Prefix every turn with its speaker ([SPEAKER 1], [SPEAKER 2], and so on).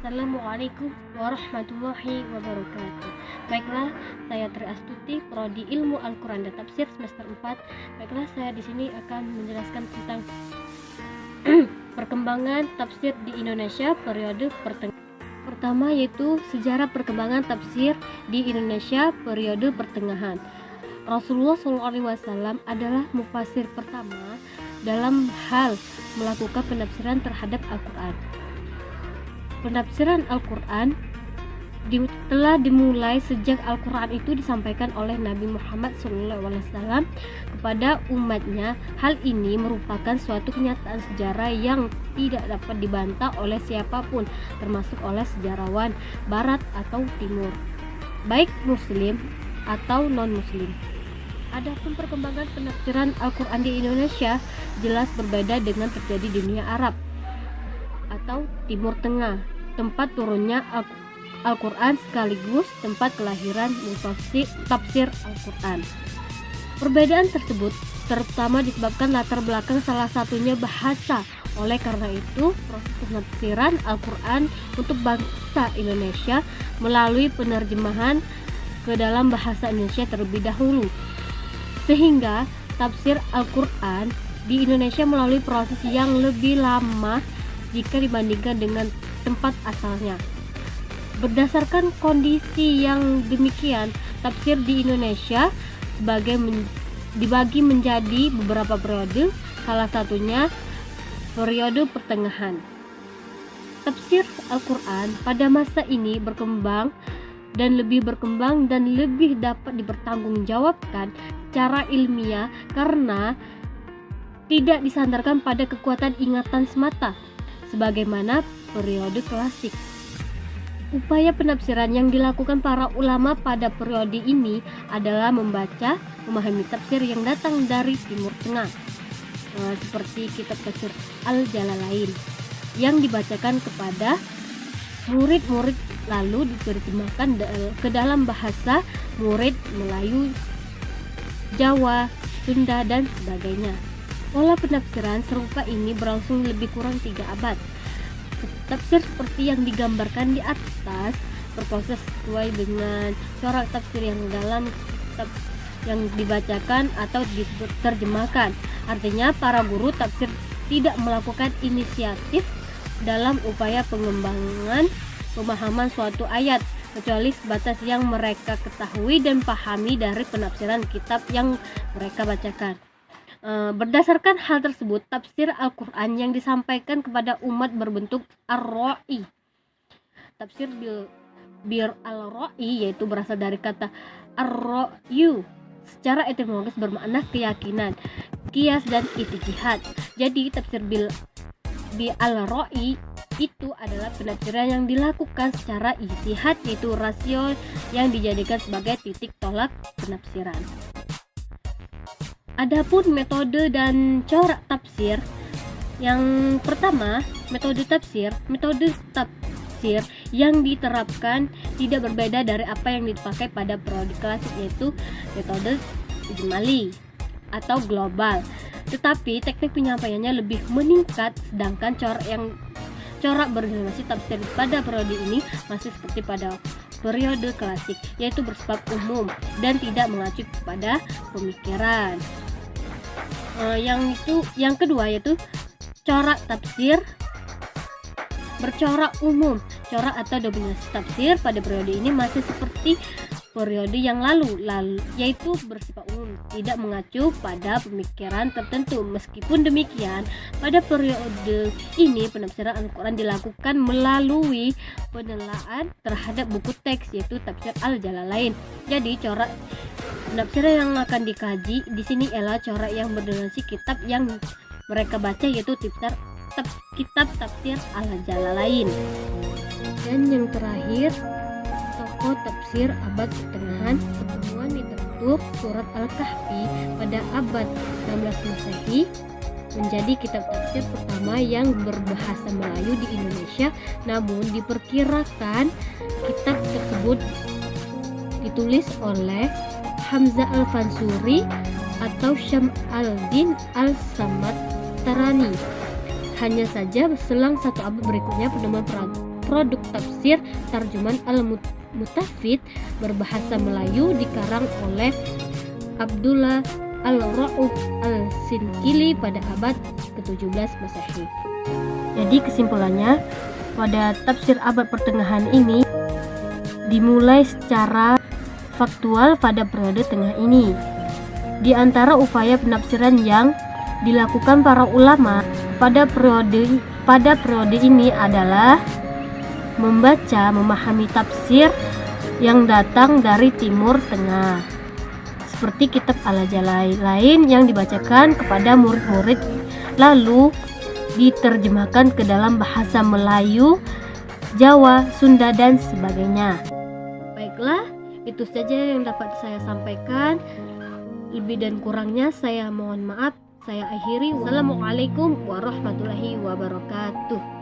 [SPEAKER 1] Assalamualaikum warahmatullahi wabarakatuh. Baiklah, saya Tri Astuti, Prodi Ilmu Al-Quran dan Tafsir semester 4. Baiklah, saya di sini akan menjelaskan tentang perkembangan tafsir di Indonesia periode pertengahan. Pertama yaitu sejarah perkembangan tafsir di Indonesia periode pertengahan. Rasulullah SAW adalah mufasir pertama dalam hal melakukan penafsiran terhadap Al-Quran. Penafsiran Al-Quran telah dimulai sejak Al-Quran itu disampaikan oleh Nabi Muhammad SAW kepada umatnya. Hal ini merupakan suatu kenyataan sejarah yang tidak dapat dibantah oleh siapapun, termasuk oleh sejarawan Barat atau Timur, baik Muslim atau non-Muslim. Adapun perkembangan penafsiran Al-Quran di Indonesia jelas berbeda dengan terjadi di dunia Arab atau Timur Tengah, tempat turunnya Al-Quran sekaligus tempat kelahiran tafsir Al-Quran. Perbedaan tersebut terutama disebabkan latar belakang, salah satunya bahasa. Oleh karena itu, proses penafsiran Al-Quran untuk bangsa Indonesia melalui penerjemahan ke dalam bahasa Indonesia terlebih dahulu, sehingga tafsir Al-Quran di Indonesia melalui proses yang lebih lama jika dibandingkan dengan tempat asalnya. Berdasarkan kondisi yang demikian, tafsir di Indonesia dibagi menjadi beberapa periode, salah satunya periode pertengahan. Tafsir Al-Quran pada masa ini berkembang dan lebih dapat dipertanggungjawabkan secara ilmiah karena tidak disandarkan pada kekuatan ingatan semata sebagaimana periode klasik. Upaya penafsiran yang dilakukan para ulama pada periode ini adalah membaca, memahami tafsir yang datang dari Timur Tengah, seperti kitab tafsir Al-Jalalain yang dibacakan kepada murid-murid lalu diterjemahkan ke dalam bahasa murid Melayu, Jawa, Sunda, dan sebagainya. Pola penafsiran serupa ini berlangsung lebih kurang 3 abad. Tafsir seperti yang digambarkan di atas berproses sesuai dengan corak tafsir yang dalam kitab yang dibacakan atau diterjemahkan. Artinya para guru tafsir tidak melakukan inisiatif dalam upaya pengembangan pemahaman suatu ayat kecuali sebatas yang mereka ketahui dan pahami dari penafsiran kitab yang mereka bacakan. Berdasarkan hal tersebut, tafsir Al-Quran yang disampaikan kepada umat berbentuk ar-ra'i. Tafsir bil al-ra'i yaitu berasal dari kata ar-ra'yu, secara etimologis bermakna keyakinan, qiyas dan ijtihad. Jadi tafsir bil al-ra'i itu adalah penafsiran yang dilakukan secara ijtihad, yaitu rasio yang dijadikan sebagai titik tolak penafsiran. Adapun metode dan corak tafsir, yang pertama, metode tafsir yang diterapkan tidak berbeda dari apa yang dipakai pada periode klasik, yaitu metode ijmali atau global, tetapi teknik penyampaiannya lebih meningkat, sedangkan corak berorganisasi tafsir pada periode ini masih seperti pada periode klasik, yaitu bersifat umum dan tidak mengacu pada pemikiran. Yang kedua yaitu corak tafsir bercorak umum. Corak atau dominasi tafsir pada periode ini masih seperti periode yang lalu, yaitu bersifat umum, tidak mengacu pada pemikiran tertentu. Meskipun demikian, pada periode ini penafsiran Al-Quran dilakukan melalui penelaahan terhadap buku teks, yaitu tafsir Al-Jalalain. Jadi corak penafsiran yang akan dikaji di sini ialah corak yang berdominasi kitab yang mereka baca, yaitu kitab tafsir Al-Jalalain. Dan yang terakhir, tokoh tafsir abad pertengahan. Pertemuan terbentuk surat Al-Kahfi pada abad 16 Masehi menjadi kitab tafsir pertama yang berbahasa Melayu di Indonesia. Namun diperkirakan kitab tersebut ditulis oleh Hamzah Al-Fansuri atau Syam al-Din al-Samad Tarani. Hanya saja selang 1 abad berikutnya penemuan produk tafsir Tarjuman Al-Mutafid berbahasa Melayu dikarang oleh Abdullah Al-Ra'uf Al-Sinkili pada abad ke-17 Masehi. Jadi kesimpulannya, pada tafsir abad pertengahan ini dimulai secara faktual pada periode tengah ini. Di antara upaya penafsiran yang dilakukan para ulama pada periode ini adalah membaca, memahami tafsir yang datang dari Timur Tengah, seperti kitab Al-Jalalain yang dibacakan kepada murid-murid lalu diterjemahkan ke dalam bahasa Melayu, Jawa, Sunda, dan sebagainya. Baiklah, itu saja yang dapat saya sampaikan. Lebih dan kurangnya saya mohon maaf. Saya akhiri. Wassalamualaikum warahmatullahi wabarakatuh.